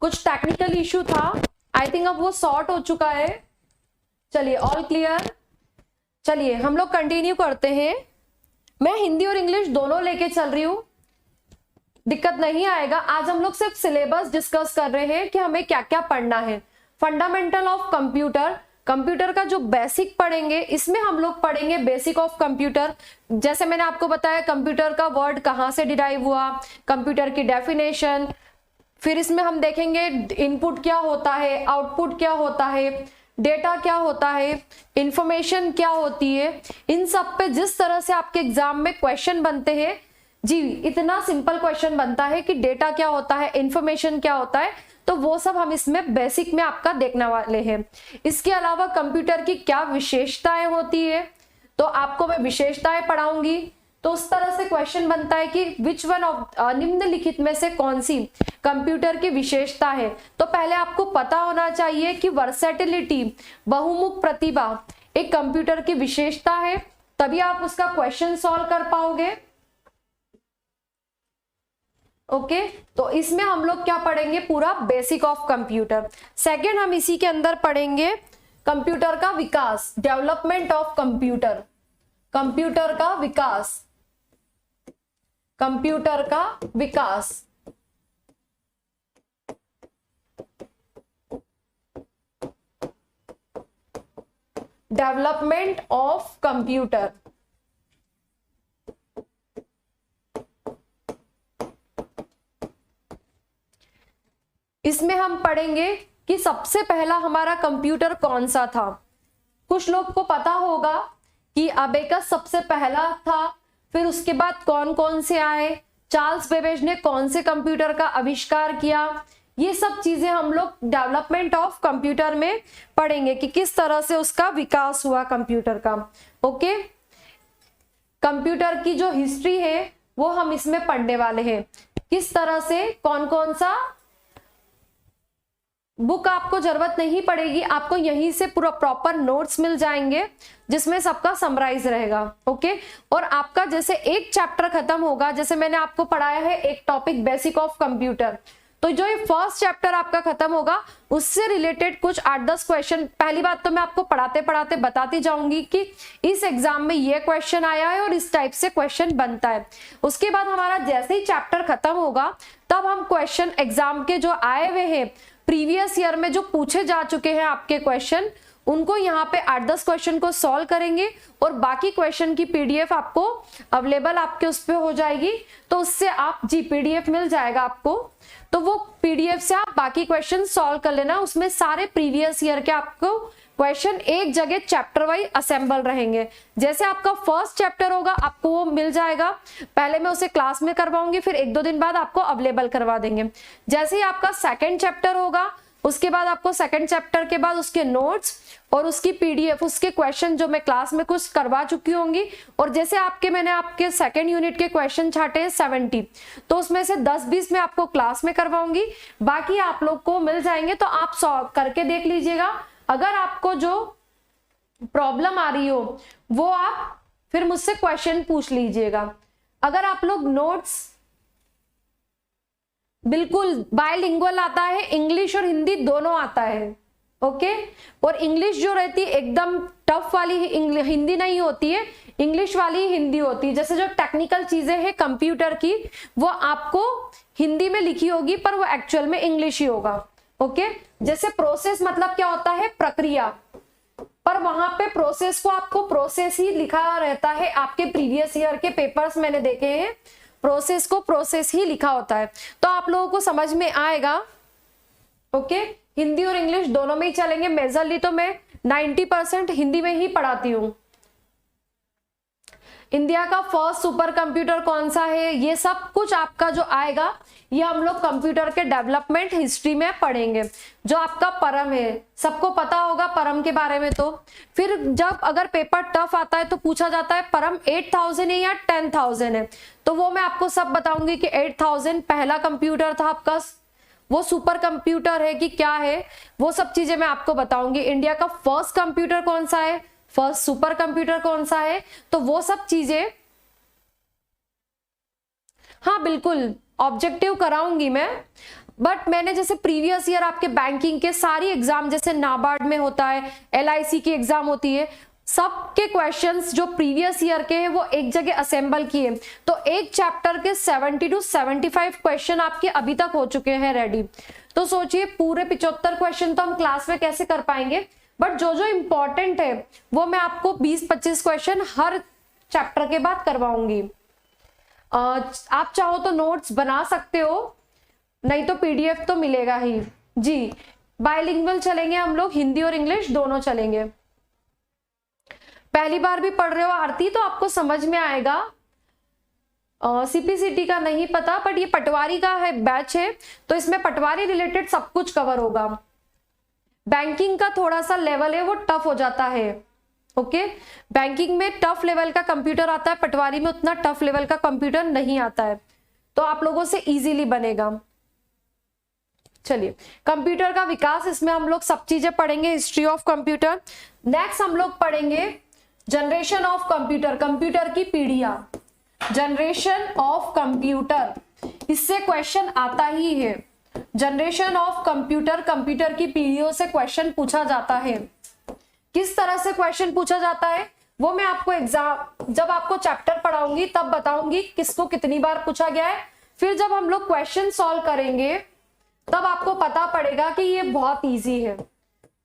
कुछ technical issue था, I think अब वो सॉर्ट हो चुका है। चलिए ऑल क्लियर। चलिए हम लोग कंटिन्यू करते हैं। मैं हिंदी और इंग्लिश दोनों लेके चल रही हूं, दिक्कत नहीं आएगा। आज हम लोग सिर्फ सिलेबस डिस्कस कर रहे हैं कि हमें क्या क्या पढ़ना है। फंडामेंटल ऑफ कंप्यूटर, कंप्यूटर का जो बेसिक पढ़ेंगे, इसमें हम लोग पढ़ेंगे बेसिक ऑफ कंप्यूटर। जैसे मैंने आपको बताया कंप्यूटर का वर्ड कहाँ से डिराइव हुआ, कंप्यूटर की डेफिनेशन, फिर इसमें हम देखेंगे इनपुट क्या होता है, आउटपुट क्या होता है, डेटा क्या होता है, इंफॉर्मेशन क्या होती है। इन सब पे जिस तरह से आपके एग्जाम में क्वेश्चन बनते हैं जी, इतना सिंपल क्वेश्चन बनता है कि डेटा क्या होता है, इंफॉर्मेशन क्या होता है, तो वो सब हम इसमें बेसिक में आपका देखने वाले हैं। इसके अलावा कंप्यूटर की क्या विशेषताएं होती है, तो आपको मैं विशेषताएं पढ़ाऊंगी। तो उस तरह से क्वेश्चन बनता है कि विच वन ऑफ निम्नलिखित में से कौन सी कंप्यूटर की विशेषता है। तो पहले आपको पता होना चाहिए कि वर्सेटिलिटी, बहुमुख प्रतिभा एक कंप्यूटर की विशेषता है, तभी आप उसका क्वेश्चन सॉल्व कर पाओगे। ओके, तो इसमें हम लोग क्या पढ़ेंगे, पूरा बेसिक ऑफ कंप्यूटर। सेकंड हम इसी के अंदर पढ़ेंगे कंप्यूटर का विकास, डेवलपमेंट ऑफ कंप्यूटर, कंप्यूटर का विकास, कंप्यूटर का विकास। Development of computer. इसमें हम पढ़ेंगे कि सबसे पहला हमारा कंप्यूटर कौन सा था। कुछ लोग को पता होगा कि अबेकस सबसे पहला था, फिर उसके बाद कौन कौन से आए, चार्ल्स बेबेज ने कौन से कंप्यूटर का आविष्कार किया। ये सब चीजें हम लोग डेवलपमेंट ऑफ कंप्यूटर में पढ़ेंगे कि किस तरह से उसका विकास हुआ कंप्यूटर का। ओके, कंप्यूटर की जो हिस्ट्री है वो हम इसमें पढ़ने वाले हैं, किस तरह से कौन कौन सा। बुक आपको जरूरत नहीं पड़ेगी, आपको यहीं से पूरा प्रॉपर नोट्स मिल जाएंगे जिसमें सबका समराइज रहेगा। ओके, और आपका जैसे एक चैप्टर खत्म होगा, जैसे मैंने आपको पढ़ाया है एक टॉपिक बेसिक ऑफ कंप्यूटर, तो जो ये फर्स्ट चैप्टर आपका खत्म होगा उससे रिलेटेड कुछ 8-10 क्वेश्चन, पहली बात तो मैं आपको पढ़ाते पढ़ाते बताती जाऊंगी कि इस एग्जाम में ये क्वेश्चन आया है और इस टाइप से क्वेश्चन बनता है। उसके बाद हमारा जैसे ही चैप्टर खत्म होगा तब हम क्वेश्चन एग्जाम के जो आए हुए हैं प्रीवियस ईयर में जो पूछे जा चुके हैं आपके क्वेश्चन, उनको यहाँ पे 8-10 क्वेश्चन को सॉल्व करेंगे और बाकी क्वेश्चन की पीडीएफ आपको अवेलेबल आपके उस पे हो जाएगी। तो उससे आप जी पीडीएफ मिल जाएगा आपको, तो वो पीडीएफ से आप बाकी क्वेश्चन सॉल्व कर लेना। उसमें सारे प्रीवियस ईयर के आपको क्वेश्चन एक जगह चैप्टर वाइज असेंबल रहेंगे। जैसे आपका फर्स्ट चैप्टर होगा आपको वो मिल जाएगा, पहले मैं उसे क्लास में करवाऊंगी, फिर 1-2 दिन बाद आपको अवेलेबल करवा देंगे। जैसे ही आपका सेकंड चैप्टर होगा उसके बाद आपको सेकंड चैप्टर के बाद उसके नोट्स और उसकी पीडीएफ, उसके क्वेश्चन जो मैं क्लास में कुछ करवा चुकी होंगी, और जैसे मैंने आपके सेकंड यूनिट के क्वेश्चन छाटे हैं 70, तो उसमें से 10-20 मैं आपको क्लास में करवाऊंगी, बाकी आप लोग को मिल जाएंगे। तो आप सॉल्व करके देख लीजिएगा। अगर आपको जो प्रॉब्लम आ रही हो वो आप फिर मुझसे क्वेश्चन पूछ लीजिएगा। अगर आप लोग नोट्स बिल्कुल बायलिंगुअल आता है, इंग्लिश और हिंदी दोनों आता है, ओके, और इंग्लिश जो रहती है एकदम टफ वाली हिंदी नहीं होती है, इंग्लिश वाली हिंदी होती है। जैसे जो टेक्निकल चीजें हैं कंप्यूटर की वो आपको हिंदी में लिखी होगी पर वो एक्चुअल में इंग्लिश ही होगा। ओके, जैसे प्रोसेस मतलब क्या होता है, प्रक्रिया, पर वहां पे प्रोसेस को आपको प्रोसेस ही लिखा रहता है। आपके प्रीवियस ईयर के पेपर्स मैंने देखे हैं, प्रोसेस को प्रोसेस ही लिखा होता है, तो आप लोगों को समझ में आएगा। ओके, हिंदी और इंग्लिश दोनों में ही चलेंगे। मेजरली तो मैं 90% हिंदी में ही पढ़ाती हूँ। इंडिया का फर्स्ट सुपर कंप्यूटर कौन सा है, ये सब कुछ आपका जो आएगा ये हम लोग कंप्यूटर के डेवलपमेंट हिस्ट्री में पढ़ेंगे। जो आपका परम है, सबको पता होगा परम के बारे में। तो फिर जब अगर पेपर टफ आता है तो पूछा जाता है परम 8000 है या 10000 है, तो वो मैं आपको सब बताऊंगी कि 8000 पहला कंप्यूटर था आपका, वो सुपर कंप्यूटर है कि क्या है, वो सब चीजें मैं आपको बताऊंगी। इंडिया का फर्स्ट कंप्यूटर कौन सा है, फर्स्ट सुपर कंप्यूटर कौन सा है, तो वो सब चीजें हाँ बिल्कुल ऑब्जेक्टिव कराऊंगी मैं। बट मैंने जैसे प्रीवियस ईयर आपके बैंकिंग के सारी एग्जाम, जैसे नाबार्ड में होता है, LIC की एग्जाम होती है, सबके क्वेश्चंस जो प्रीवियस ईयर के हैं वो एक जगह असेंबल किए, तो एक चैप्टर के 70 to 75 क्वेश्चन आपके अभी तक हो चुके हैं रेडी। तो सोचिए पूरे 75 क्वेश्चन तो हम क्लास में कैसे कर पाएंगे, बट जो जो इंपॉर्टेंट है वो मैं आपको 20-25 क्वेश्चन हर चैप्टर के बाद करवाऊंगी। आप चाहो तो नोट्स बना सकते हो, नहीं तो PDF तो मिलेगा ही जी। बायलिंगुअल चलेंगे हम लोग, हिंदी और इंग्लिश दोनों चलेंगे। पहली बार भी पढ़ रहे हो आरती तो आपको समझ में आएगा। CPCT का नहीं पता, बट ये पटवारी का है बैच है, तो इसमें पटवारी रिलेटेड सब कुछ कवर होगा। बैंकिंग का थोड़ा सा लेवल है वो टफ हो जाता है, ओके। बैंकिंग में टफ लेवल का कंप्यूटर आता है, पटवारी में उतना टफ लेवल का कंप्यूटर नहीं आता है, तो आप लोगों से इजीली बनेगा। चलिए, कंप्यूटर का विकास, इसमें हम लोग सब चीजें पढ़ेंगे, हिस्ट्री ऑफ कंप्यूटर। नेक्स्ट हम लोग पढ़ेंगे जनरेशन ऑफ कंप्यूटर, कंप्यूटर की पीढ़ियां, जनरेशन ऑफ कंप्यूटर, इससे क्वेश्चन आता ही है। जनरेशन ऑफ कंप्यूटर, कंप्यूटर की पीढ़ियों से क्वेश्चन पूछा जाता है। किस तरह से क्वेश्चन पूछा जाता है वो मैं आपको एग्जाम, जब आपको चैप्टर पढ़ाऊंगी तब बताऊंगी किसको कितनी बार पूछा गया है। फिर जब हम लोग क्वेश्चन सॉल्व करेंगे तब आपको पता पड़ेगा कि ये बहुत इजी है।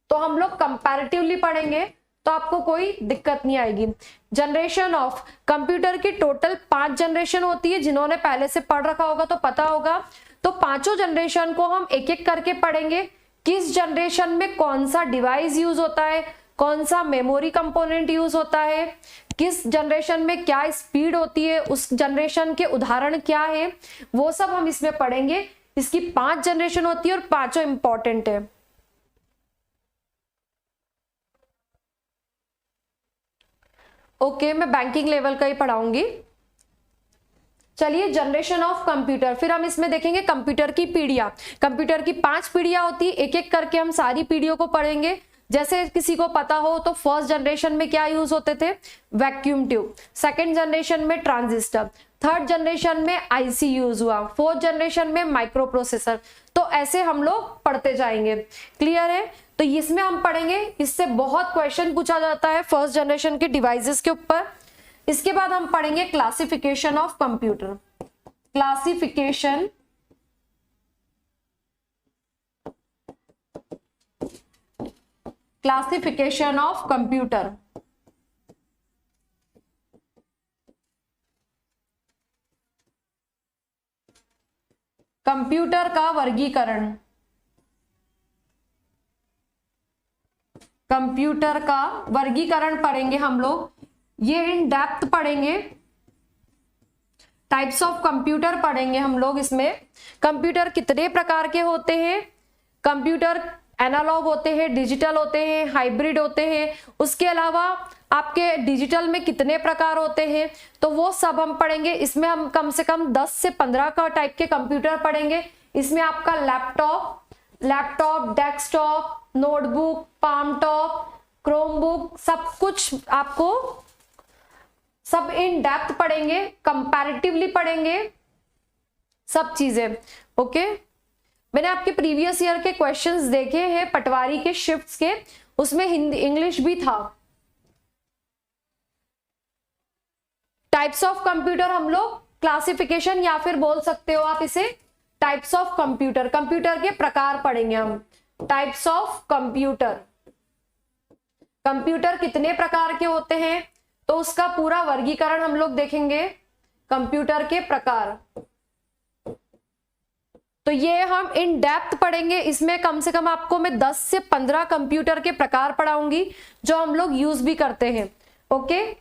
तो हम लोग कंपैरेटिवली पढ़ेंगे तो आपको कोई दिक्कत नहीं आएगी। जनरेशन ऑफ कंप्यूटर की टोटल 5 जनरेशन होती है, जिन्होंने पहले से पढ़ रखा होगा तो पता होगा। तो पांचों जनरेशन को हम एक एक करके पढ़ेंगे। किस जनरेशन में कौन सा डिवाइस यूज होता है, कौन सा मेमोरी कंपोनेंट यूज होता है, किस जनरेशन में क्या स्पीड होती है, उस जनरेशन के उदाहरण क्या है, वो सब हम इसमें पढ़ेंगे। इसकी 5 जनरेशन होती है और पांचों इंपॉर्टेंट है। ओके, मैं बैंकिंग लेवल का ही पढ़ाऊंगी। चलिए, जनरेशन ऑफ कंप्यूटर, फिर हम इसमें देखेंगे कंप्यूटर की पीढ़ियां। कंप्यूटर की 5 पीढ़ियां होती है, एक एक करके हम सारी पीढ़ियों को पढ़ेंगे। जैसे किसी को पता हो तो फर्स्ट जनरेशन में क्या यूज होते थे, वैक्यूम ट्यूब। सेकेंड जनरेशन में ट्रांजिस्टर, थर्ड जनरेशन में IC यूज हुआ, फोर्थ जनरेशन में माइक्रो प्रोसेसर। तो ऐसे हम लोग पढ़ते जाएंगे। क्लियर है? तो इसमें हम पढ़ेंगे, इससे बहुत क्वेश्चन पूछा जाता है फर्स्ट जनरेशन के डिवाइसेस के ऊपर। इसके बाद हम पढ़ेंगे classification of computer, classification classification of computer. Computer का वर्गीकरण, कंप्यूटर का वर्गीकरण पढ़ेंगे हम लोग, ये इन डेप्थ पढ़ेंगे। टाइप्स ऑफ कंप्यूटर पढ़ेंगे हम लोग। इसमें कंप्यूटर कितने प्रकार के होते हैं, कंप्यूटर एनालॉग होते हैं, डिजिटल होते हैं, हाइब्रिड होते हैं, उसके अलावा आपके डिजिटल में कितने प्रकार होते हैं, तो वो सब हम पढ़ेंगे। इसमें हम कम से कम 10 से 15 का टाइप के कंप्यूटर पढ़ेंगे। इसमें आपका laptop, desktop, notebook, palm top, Chromebook, सब कुछ आपको सब इन डेप्थ पढ़ेंगे, कंपैरेटिवली पढ़ेंगे सब चीजें। ओके, मैंने आपके प्रीवियस ईयर के क्वेश्चंस देखे हैं पटवारी के शिफ्ट्स के, उसमें हिंदी इंग्लिश भी था। टाइप्स ऑफ कंप्यूटर हम लोग क्लासिफिकेशन, या फिर बोल सकते हो आप इसे टाइप्स ऑफ कंप्यूटर, कंप्यूटर के प्रकार पढ़ेंगे हम। टाइप्स ऑफ कंप्यूटर, कंप्यूटर कितने प्रकार के होते हैं तो उसका पूरा वर्गीकरण हम लोग देखेंगे। कंप्यूटर के प्रकार, तो ये हम इन डेप्थ पढ़ेंगे। इसमें कम से कम आपको मैं 10 से 15 कंप्यूटर के प्रकार पढ़ाऊंगी जो हम लोग यूज भी करते हैं। ओके,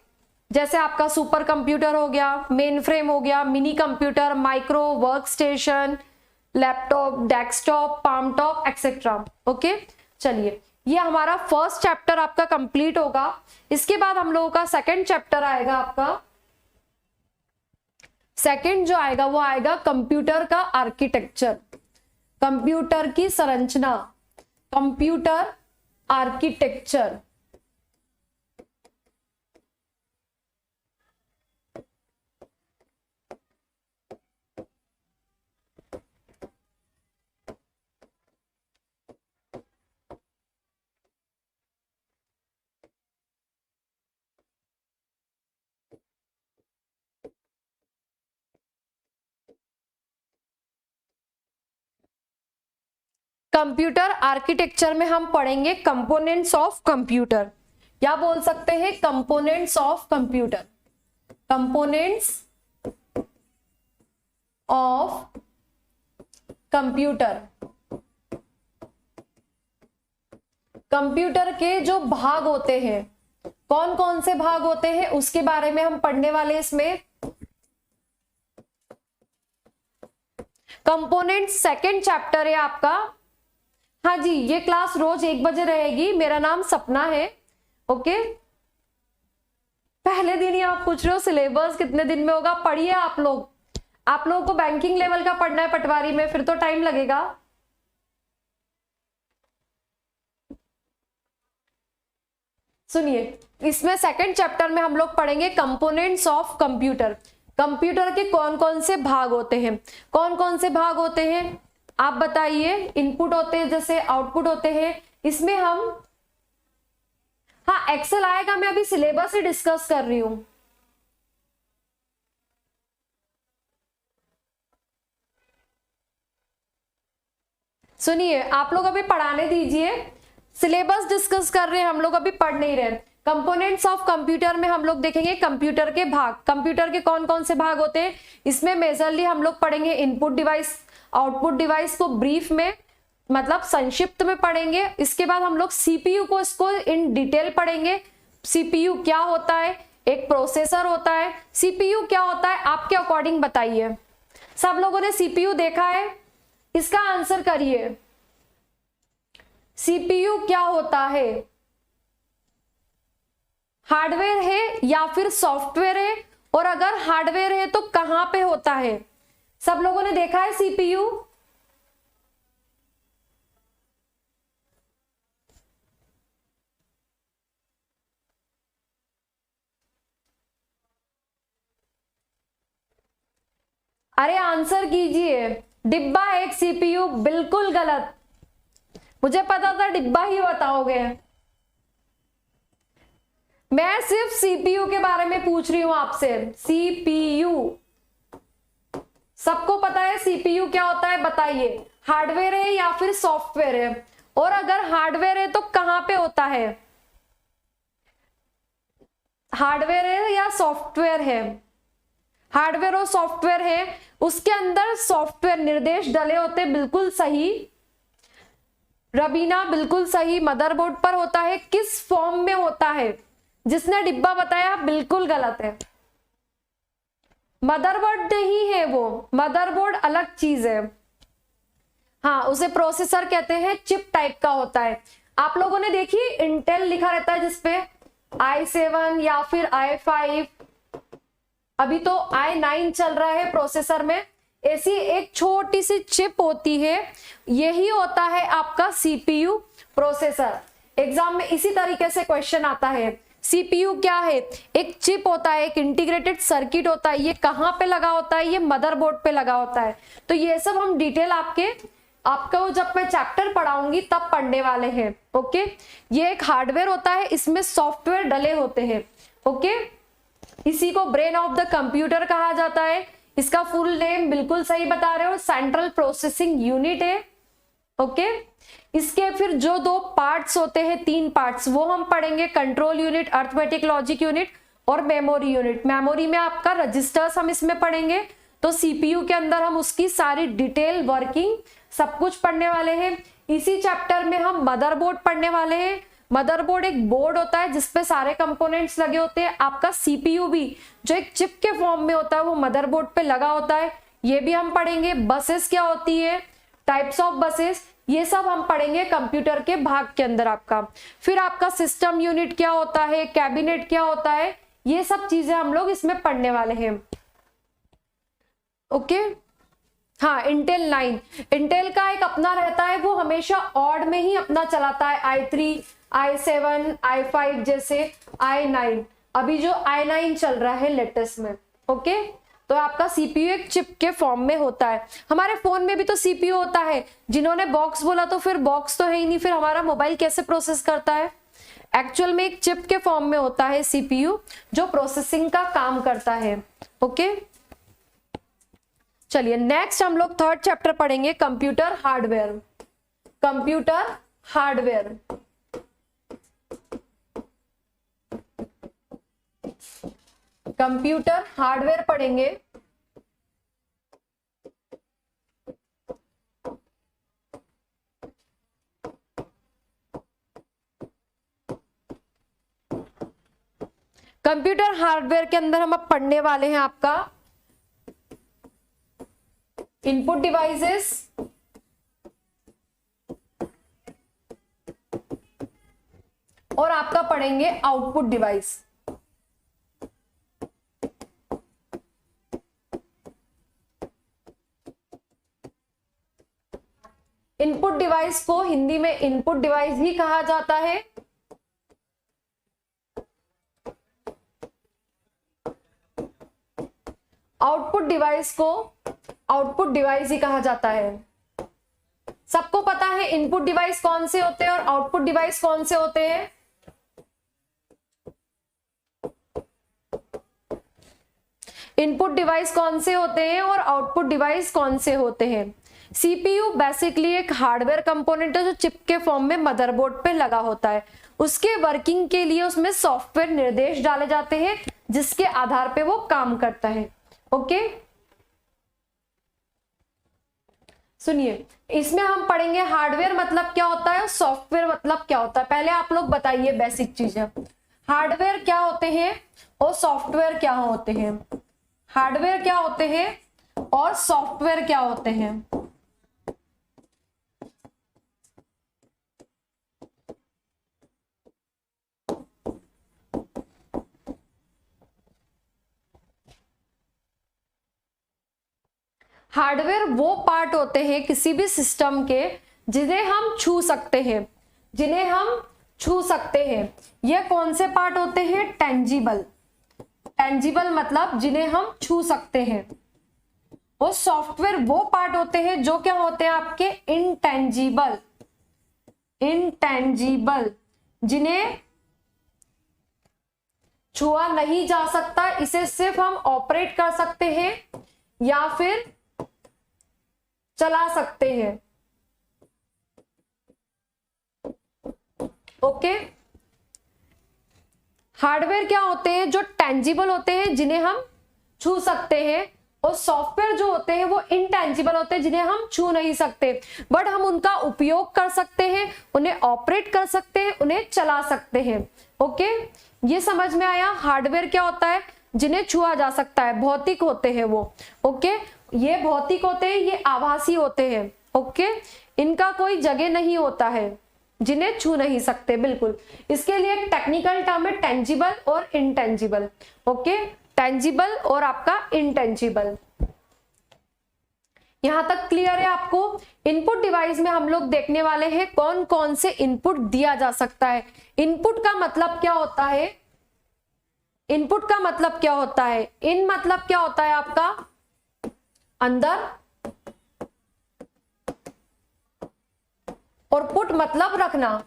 जैसे आपका सुपर कंप्यूटर हो गया, मेन फ्रेम हो गया, mini computer, micro, work station, laptop, desktop, palm top etcetera. Okay, चलिए, ये हमारा फर्स्ट चैप्टर आपका कंप्लीट होगा। इसके बाद हम लोगों का सेकंड चैप्टर आएगा। आपका सेकंड जो आएगा वो आएगा कंप्यूटर का आर्किटेक्चर, कंप्यूटर की संरचना, कंप्यूटर आर्किटेक्चर। कंप्यूटर आर्किटेक्चर में हम पढ़ेंगे कंपोनेंट्स ऑफ कंप्यूटर, या बोल सकते हैं components of computer. Components of computer, computer के जो भाग होते हैं, कौन कौन से भाग होते हैं उसके बारे में हम पढ़ने वाले इसमें। कंपोनेंट सेकंड चैप्टर है आपका। हाँ जी, ये क्लास रोज 1 बजे रहेगी। मेरा नाम सपना है। ओके, पहले दिन ही आप पूछ रहे हो सिलेबस कितने दिन में होगा। पढ़िए आप लोगों को बैंकिंग लेवल का पढ़ना है पटवारी में, फिर तो टाइम लगेगा। सुनिए, इसमें सेकंड चैप्टर में हम लोग पढ़ेंगे कंपोनेंट्स ऑफ कंप्यूटर। कंप्यूटर के कौन कौन से भाग होते हैं, कौन कौन से भाग होते हैं आप बताइए। इनपुट होते हैं जैसे आउटपुट होते हैं। इसमें हम, हाँ एक्सेल आएगा, मैं अभी सिलेबस ही डिस्कस कर रही हूं। सुनिए, आप लोग अभी पढ़ाने दीजिए, सिलेबस डिस्कस कर रहे हैं हम लोग, अभी पढ़ नहीं रहे। कंपोनेंट्स ऑफ कंप्यूटर में हम लोग देखेंगे कंप्यूटर के भाग। कंप्यूटर के कौन कौन से भाग होते हैं, इसमें मेजरली हम लोग पढ़ेंगे इनपुट डिवाइस, आउटपुट डिवाइस को ब्रीफ में मतलब संक्षिप्त में पढ़ेंगे। इसके बाद हम लोग सीपीयू को, इसको इन डिटेल पढ़ेंगे। सीपीयू क्या होता है, एक प्रोसेसर होता है। सीपीयू क्या होता है आपके अकॉर्डिंग बताइए। सब लोगों ने सीपीयू देखा है, इसका आंसर करिए। सीपीयू क्या होता है, हार्डवेयर है या फिर सॉफ्टवेयर है, और अगर हार्डवेयर है तो कहां पे होता है। सब लोगों ने देखा है सीपीयू। अरे आंसर कीजिए। डिब्बा एक सीपीयू, बिल्कुल गलत। मुझे पता था डिब्बा ही बताओगे। मैं सिर्फ सीपीयू के बारे में पूछ रही हूं आपसे। सीपीयू सबको पता है सीपीयू क्या होता है, बताइए। हार्डवेयर है या फिर सॉफ्टवेयर है, और अगर हार्डवेयर है तो कहां पे होता है। हार्डवेयर है या सॉफ्टवेयर है, हार्डवेयर और सॉफ्टवेयर है, उसके अंदर सॉफ्टवेयर निर्देश डले होते, बिल्कुल सही रबीना, बिल्कुल सही। मदरबोर्ड पर होता है, किस फॉर्म में होता है। जिसने डिब्बा बताया बिल्कुल गलत है। मदरबोर्ड नहीं है वो, मदरबोर्ड अलग चीज है। हाँ, उसे प्रोसेसर कहते हैं, चिप टाइप का होता है। आप लोगों ने देखी इंटेल लिखा रहता है जिसपे i7 या फिर i5, अभी तो i9 चल रहा है प्रोसेसर में। ऐसी एक छोटी सी चिप होती है, यही होता है आपका सीपीयू प्रोसेसर। एग्जाम में इसी तरीके से क्वेश्चन आता है। सीपीयू क्या है, एक चिप होता है, एक इंटीग्रेटेड सर्किट होता है। ये कहां पे लगा होता है, ये मदरबोर्ड पे लगा होता है। तो ये सब हम डिटेल आपको जब मैं चैप्टर पढ़ाऊंगी तब पढ़ने वाले हैं। ओके, ये एक हार्डवेयर होता है, इसमें सॉफ्टवेयर डले होते हैं। ओके, इसी को ब्रेन ऑफ द कंप्यूटर कहा जाता है। इसका फुल नेम बिल्कुल सही बता रहे हो, सेंट्रल प्रोसेसिंग यूनिट है। ओके, इसके फिर जो 2 पार्ट्स होते हैं, 3 पार्ट्स, वो हम पढ़ेंगे। Control unit, arithmetic logic unit और मेमोरी यूनिट। मेमोरी में आपका रजिस्टर्स हम इसमें पढ़ेंगे। तो सीपीयू के अंदर हम उसकी सारी डिटेल वर्किंग सब कुछ पढ़ने वाले हैं। इसी चैप्टर में हम मदरबोर्ड पढ़ने वाले हैं। मदरबोर्ड एक बोर्ड होता है जिसपे सारे कंपोनेंट्स लगे होते हैं। आपका सीपीयू भी जो एक चिप के फॉर्म में होता है, वो मदरबोर्ड पे लगा होता है। ये भी हम पढ़ेंगे। बसेस क्या होती है, टाइप्स ऑफ बसेस, ये सब हम पढ़ेंगे कंप्यूटर के भाग के अंदर आपका। फिर आपका सिस्टम यूनिट क्या होता है, कैबिनेट क्या होता है, ये सब चीजें हम लोग इसमें पढ़ने वाले हैं। ओके, हाँ, इंटेल 9, इंटेल का एक अपना रहता है, वो हमेशा ऑड में ही अपना चलाता है। i3, i7, i5 जैसे i9, अभी जो i9 चल रहा है लेटेस्ट में। ओके, तो आपका सीपीयू एक चिप के फॉर्म में होता है। हमारे फोन में भी तो सीपीयू होता है। जिन्होंने बॉक्स बोला तो फिर बॉक्स तो है ही नहीं, फिर हमारा मोबाइल कैसे प्रोसेस करता है। एक्चुअल में एक चिप के फॉर्म में होता है सीपीयू, जो प्रोसेसिंग का काम करता है। ओके, चलिए नेक्स्ट हम लोग 3rd चैप्टर पढ़ेंगे, computer hardware. Computer hardware, computer hardware पढ़ेंगे। कंप्यूटर हार्डवेयर के अंदर हम अब पढ़ने वाले हैं आपका इनपुट डिवाइसेस, और आपका पढ़ेंगे आउटपुट डिवाइस। इनपुट डिवाइस को हिंदी में इनपुट डिवाइस ही कहा जाता है। आउटपुट डिवाइस को आउटपुट डिवाइस ही कहा जाता है। सबको पता है इनपुट डिवाइस कौन से होते हैं और आउटपुट डिवाइस कौन से होते हैं। इनपुट डिवाइस कौन से होते हैं और आउटपुट डिवाइस कौन से होते हैं। सीपीयू बेसिकली एक हार्डवेयर कंपोनेंट है जो चिप के फॉर्म में मदरबोर्ड पे लगा होता है। उसके वर्किंग के लिए उसमें सॉफ्टवेयर निर्देश डाले जाते हैं जिसके आधार पे वो काम करता है। ओके, सुनिए, इसमें हम पढ़ेंगे हार्डवेयर मतलब क्या होता है और सॉफ्टवेयर मतलब क्या होता है। पहले आप लोग बताइए बेसिक चीजें, हार्डवेयर क्या होते हैं और सॉफ्टवेयर क्या होते हैं। हार्डवेयर क्या होते हैं और सॉफ्टवेयर क्या होते हैं। हार्डवेयर वो पार्ट होते हैं किसी भी सिस्टम के जिन्हें हम छू सकते हैं, जिन्हें हम छू सकते हैं। ये कौन से पार्ट होते हैं? टेंजिबल। टेंजिबल मतलब जिन्हें हम छू सकते हैं। और सॉफ्टवेयर वो पार्ट होते हैं जो क्या होते हैं आपके? इनटेंजिबल। इनटेंजिबल, जिन्हें छुआ नहीं जा सकता, इसे सिर्फ हम ऑपरेट कर सकते हैं या फिर चला सकते हैं। ओके, हार्डवेयर क्या होते हैं? जो टेंजिबल होते हैं जिन्हें हम छू सकते हैं, और सॉफ्टवेयर जो होते हैं वो इनटेंजिबल होते हैं जिन्हें हम छू नहीं सकते, बट हम उनका उपयोग कर सकते हैं, उन्हें ऑपरेट कर सकते हैं, उन्हें चला सकते हैं। ओके, ये समझ में आया? हार्डवेयर क्या होता है? जिन्हें छुआ जा सकता है, भौतिक होते हैं वो। ओके, ये भौतिक होते हैं, ये आभासी होते हैं। ओके, इनका कोई जगह नहीं होता है, जिन्हें छू नहीं सकते। बिल्कुल, इसके लिए एक टेक्निकल टर्म है टेंजिबल और इनटेंजिबल। ओके, टेंजिबल और आपका इनटेंजिबल। यहां तक क्लियर है आपको? इनपुट डिवाइस में हम लोग देखने वाले हैं कौन कौन से इनपुट दिया जा सकता है। इनपुट का मतलब क्या होता है? इनपुट का मतलब क्या होता है? इन मतलब क्या होता है आपका? अंदर, और पुट मतलब रखना।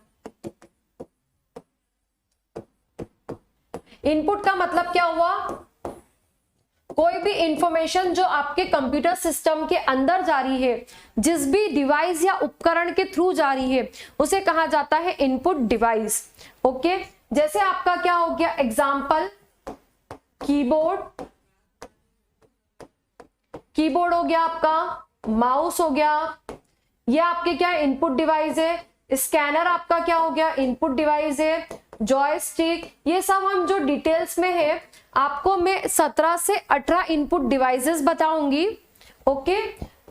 इनपुट का मतलब क्या हुआ? कोई भी इंफॉर्मेशन जो आपके कंप्यूटर सिस्टम के अंदर जा रही है, जिस भी डिवाइस या उपकरण के थ्रू जा रही है, उसे कहा जाता है इनपुट डिवाइस। ओके, जैसे आपका क्या हो गया एग्जाम्पल, कीबोर्ड, कीबोर्ड हो गया आपका, माउस हो गया, ये आपके क्या इनपुट डिवाइस है। स्कैनर आपका क्या हो गया? इनपुट डिवाइस है। जॉयस्टिक, ये सब हम जो डिटेल्स में है आपको मैं 17 से 18 इनपुट डिवाइसेस बताऊंगी। ओके,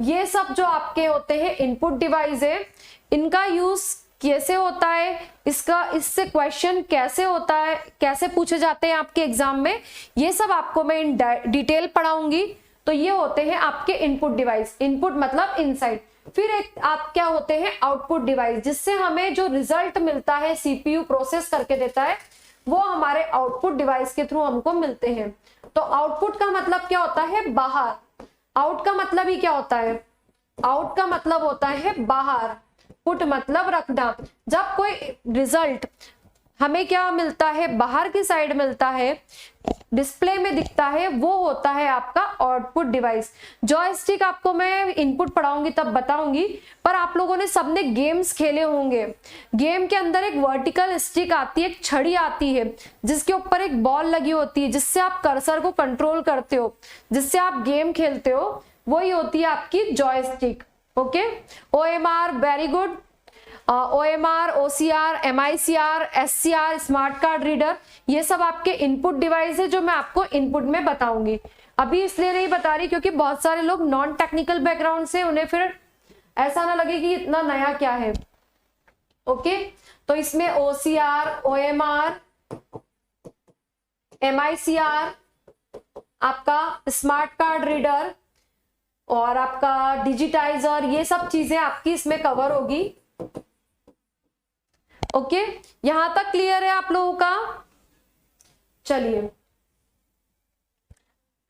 ये सब जो आपके होते हैं इनपुट डिवाइस है, इनका यूज कैसे होता है, इससे क्वेश्चन कैसे होता है, कैसे पूछे जाते हैं आपके एग्जाम में, ये सब आपको मैं इन डिटेल पढ़ाऊंगी। तो ये होते हैं आपके इनपुट डिवाइस। इनपुट मतलब इनसाइड। फिर एक आप क्या होते हैं? आउटपुट डिवाइस, जिससे हमें जो रिजल्ट मिलता है, सीपीयू प्रोसेस करके देता है, वो हमारे आउटपुट डिवाइस के थ्रू हमको मिलते हैं। तो आउटपुट का मतलब क्या होता है? बाहर। आउट का मतलब ही क्या होता है? आउट का मतलब होता है बाहर। पुट मतलब रखना। जब कोई रिजल्ट हमें क्या मिलता है, बाहर की साइड मिलता है, डिस्प्ले में दिखता है, वो होता है आपका आउटपुट डिवाइस। जॉयस्टिक आपको मैं इनपुट पढ़ाऊंगी तब बताऊंगी, पर आप लोगों ने सबने गेम्स खेले होंगे। गेम के अंदर एक वर्टिकल स्टिक आती है, एक छड़ी आती है जिसके ऊपर एक बॉल लगी होती है, जिससे आप कर्सर को कंट्रोल करते हो, जिससे आप गेम खेलते हो, वही होती है आपकी joystick. Okay, OMR very good. OMR, OCR, MICR, SCR, smart card reader, ये सब आपके इनपुट डिवाइस है जो मैं आपको इनपुट में बताऊंगी। अभी इसलिए नहीं बता रही क्योंकि बहुत सारे लोग नॉन टेक्निकल बैकग्राउंड से, उन्हें फिर ऐसा ना लगे कि इतना नया क्या है। ओके, तो इसमें OCR, OMR, MICR, आपका स्मार्ट कार्ड रीडर और आपका डिजिटाइजर, ये सब चीजें आपकी इसमें कवर होगी। ओके, यहां तक क्लियर है आप लोगों का? चलिए,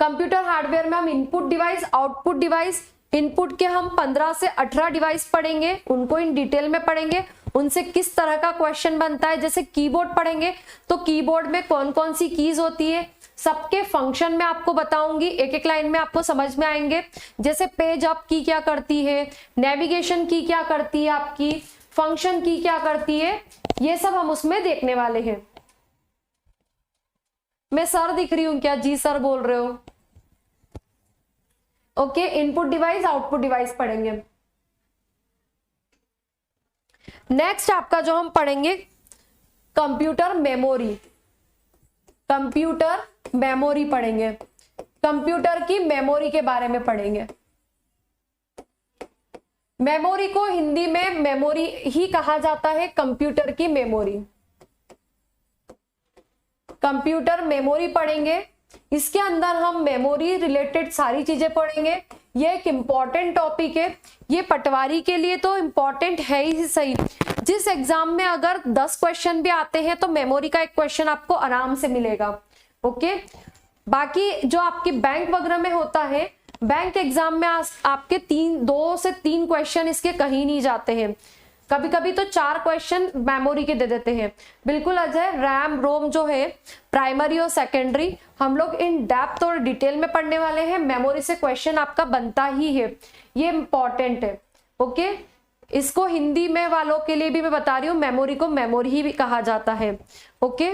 कंप्यूटर हार्डवेयर में हम input device, output device, input के हम 15 से 18 डिवाइस पढ़ेंगे, उनको इन डिटेल में पढ़ेंगे, उनसे किस तरह का क्वेश्चन बनता है। जैसे कीबोर्ड पढ़ेंगे तो कीबोर्ड में कौन कौन सी कीज होती है, सबके फंक्शन में आपको बताऊंगी, एक एक लाइन में आपको समझ में आएंगे। जैसे पेज अप की क्या करती है, नेविगेशन की क्या करती है, आपकी फंक्शन की क्या करती है, ये सब हम उसमें देखने वाले हैं। मैं सर दिख रही हूं क्या? जी सर बोल रहे हो? Okay, input device, output device पढ़ेंगे। नेक्स्ट आपका जो हम पढ़ेंगे कंप्यूटर मेमोरी, कंप्यूटर मेमोरी पढ़ेंगे, कंप्यूटर की मेमोरी के बारे में पढ़ेंगे। मेमोरी को हिंदी में मेमोरी ही कहा जाता है, कंप्यूटर की मेमोरी, कंप्यूटर मेमोरी पढ़ेंगे। इसके अंदर हम मेमोरी रिलेटेड सारी चीजें पढ़ेंगे। ये एक इंपॉर्टेंट टॉपिक है, ये पटवारी के लिए तो इंपॉर्टेंट है ही सही। जिस एग्जाम में अगर 10 क्वेश्चन भी आते हैं तो मेमोरी का एक क्वेश्चन आपको आराम से मिलेगा। ओके, बाकी जो आपकी बैंक वगैरह में होता है, बैंक एग्जाम में आपके 2 से 3 क्वेश्चन इसके कहीं नहीं जाते हैं, कभी कभी तो 4 क्वेश्चन मेमोरी के दे देते हैं। बिल्कुल अजय, रैम रोम जो है प्राइमरी और सेकेंडरी हम लोग इन डेप्थ और डिटेल में पढ़ने वाले हैं। मेमोरी से क्वेश्चन आपका बनता ही है, ये इंपॉर्टेंट है। ओके, इसको हिंदी में वालों के लिए भी मैं बता रही हूँ, मेमोरी को मेमोरी ही भी कहा जाता है। ओके,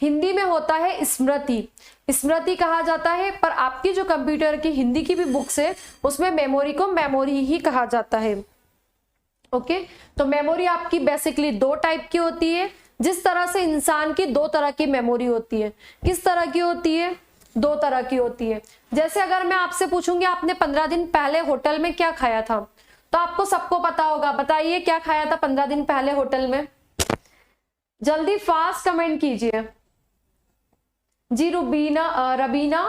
हिंदी में होता है स्मृति, स्मृति कहा जाता है, पर आपकी जो कंप्यूटर की हिंदी की भी बुक्स है उसमें मेमोरी को मेमोरी ही कहा जाता है। ओके, तो मेमोरी आपकी बेसिकली 2 टाइप की होती है। जिस तरह से इंसान की 2 तरह की मेमोरी होती है। किस तरह की होती है? 2 तरह की होती है। जैसे अगर मैं आपसे पूछूंगी आपने 15 दिन पहले होटल में क्या खाया था, तो आपको सबको पता होगा। बताइए क्या खाया था 15 दिन पहले होटल में? जल्दी फास्ट कमेंट कीजिए जी। रबीना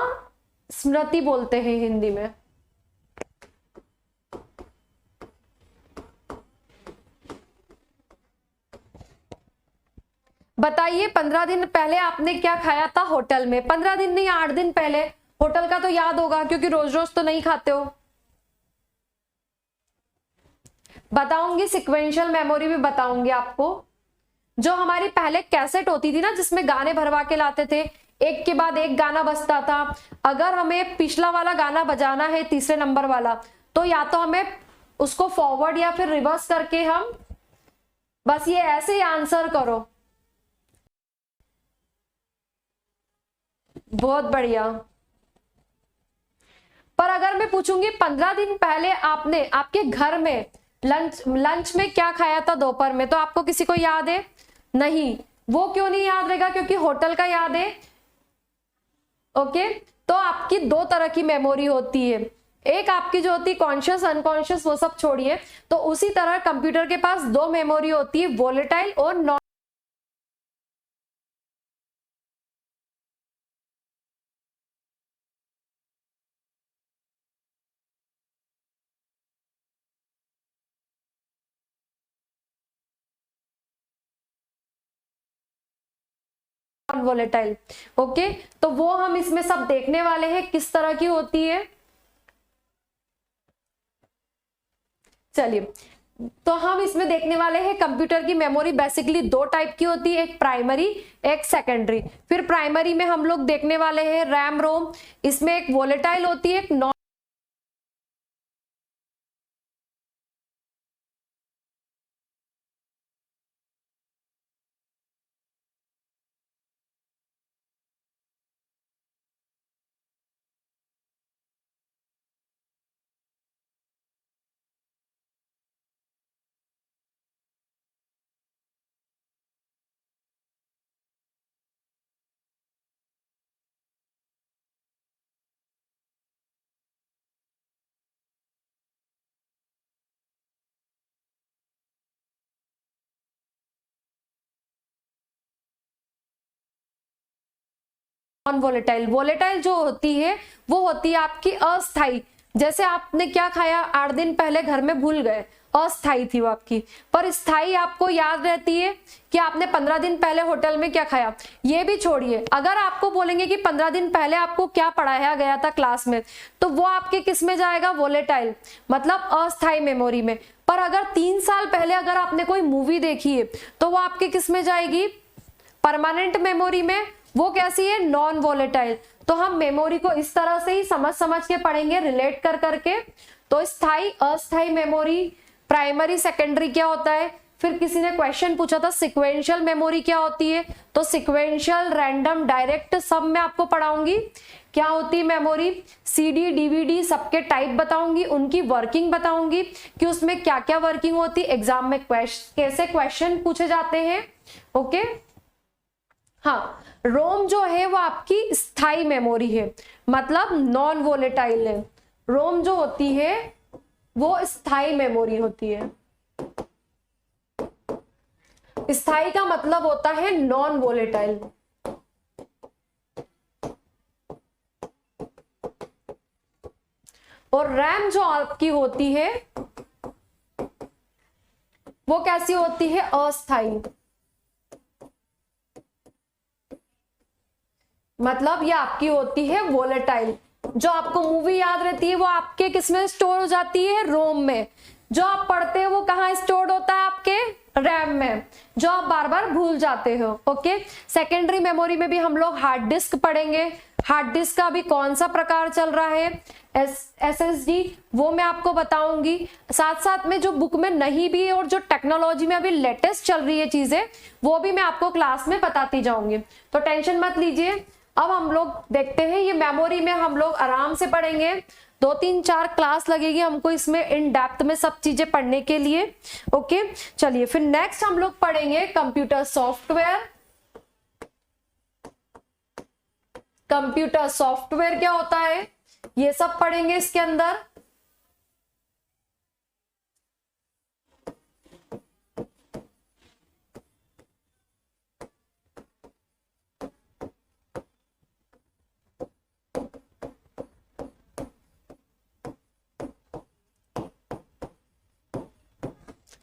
स्मृति बोलते हैं हिंदी में। बताइए 15 दिन पहले आपने क्या खाया था होटल में? 15 दिन नहीं, 8 दिन पहले। होटल का तो याद होगा क्योंकि रोज रोज तो नहीं खाते हो। बताऊंगी, सिक्वेंशियल मेमोरी भी बताऊंगी आपको। जो हमारी पहले कैसेट होती थी ना, जिसमें गाने भरवा के लाते थे, एक के बाद एक गाना बजता था। अगर हमें पिछला वाला गाना बजाना है, तीसरे नंबर वाला, तो या तो हमें उसको फॉरवर्ड या फिर रिवर्स करके हम बस ये ऐसे ही आंसर करो। बहुत बढ़िया। पर अगर मैं पूछूंगी 15 दिन पहले आपने आपके घर में लंच में क्या खाया था दोपहर में, तो आपको किसी को याद है? नहीं। वो क्यों नहीं याद रहेगा? क्योंकि होटल का याद है। ओके, तो आपकी 2 तरह की मेमोरी होती है। एक आपकी जो होती है कॉन्शियस, अनकॉन्शियस, वो सब छोड़िए। तो उसी तरह कंप्यूटर के पास 2 मेमोरी होती है, वोलेटाइल और नॉन वोलेटाइल। ओके, तो वो हम इसमें सब देखने वाले हैं किस तरह की होती है। चलिए, तो हम इसमें देखने वाले हैं कंप्यूटर की मेमोरी बेसिकली दो टाइप की होती है, एक प्राइमरी एक सेकेंडरी। फिर प्राइमरी में हम लोग देखने वाले हैं रैम रोम, इसमें एक वोलेटाइल होती है, एक नॉन वोलेटाइल। वोलेटाइल जो होती है वो होती है आपकी अस्थाई। जैसे आपने क्या खाया 8 दिन पहले घर में भूल गए, अस्थाई थी वो आपकी। पर स्थाई आपको याद रहती है कि आपने 15 दिन पहले होटल में क्या खाया। ये भी छोड़िए, अगर आपको बोलेंगे कि 15 दिन पहले आपको क्या पढ़ाया गया था क्लास में, तो वो आपके किस में जाएगा, वोलेटाइल, मतलब अस्थाई मेमोरी में। पर अगर 3 साल पहले अगर आपने कोई मूवी देखी है तो वो आपके किस में जाएगी, परमानेंट मेमोरी में। वो कैसी है, नॉन वोलेटाइल। तो हम मेमोरी को इस तरह से ही समझ समझ के पढ़ेंगे, रिलेट कर करके। तो स्थाई अस्थाई मेमोरी, प्राइमरी सेकेंडरी क्या होता है। फिर किसी ने क्वेश्चन पूछा था सिक्वेंशियल मेमोरी क्या होती है, तो सिक्वेंशियल, रैंडम, डायरेक्ट सब मैं आपको पढ़ाऊंगी क्या होती है मेमोरी। सीडी डीवीडी सबके टाइप बताऊंगी, उनकी वर्किंग बताऊंगी कि उसमें क्या क्या वर्किंग होती है, एग्जाम में कैसे क्वेश्चन पूछे जाते हैं। ओके, हाँ, रोम जो है वो आपकी स्थाई मेमोरी है, मतलब नॉन वोलेटाइल है। रोम जो होती है वो स्थाई मेमोरी होती है। स्थाई का मतलब होता है नॉन वोलेटाइल। और रैम जो आपकी होती है वो कैसी होती है, अस्थाई। मतलब ये आपकी होती है वोलेटाइल। जो आपको मूवी याद रहती है वो आपके किसमें स्टोर हो जाती है, रोम में। जो आप पढ़ते हो वो कहाँ स्टोर होता है, आपके रैम में, जो आप बार बार भूल जाते हो। ओके, सेकेंडरी मेमोरी में भी हम लोग हार्ड डिस्क पढ़ेंगे। हार्ड डिस्क का भी कौन सा प्रकार चल रहा है, SSD, वो मैं आपको बताऊंगी। साथ साथ में जो बुक में नहीं भी है और जो टेक्नोलॉजी में अभी लेटेस्ट चल रही है चीजें, वो भी मैं आपको क्लास में बताती जाऊंगी, तो टेंशन मत लीजिए। अब हम लोग देखते हैं, ये मेमोरी में हम लोग आराम से पढ़ेंगे, 2-3-4 क्लास लगेगी हमको इसमें इन डेप्थ में सब चीजें पढ़ने के लिए। ओके, चलिए फिर नेक्स्ट हम लोग पढ़ेंगे कंप्यूटर सॉफ्टवेयर। कंप्यूटर सॉफ्टवेयर क्या होता है ये सब पढ़ेंगे इसके अंदर।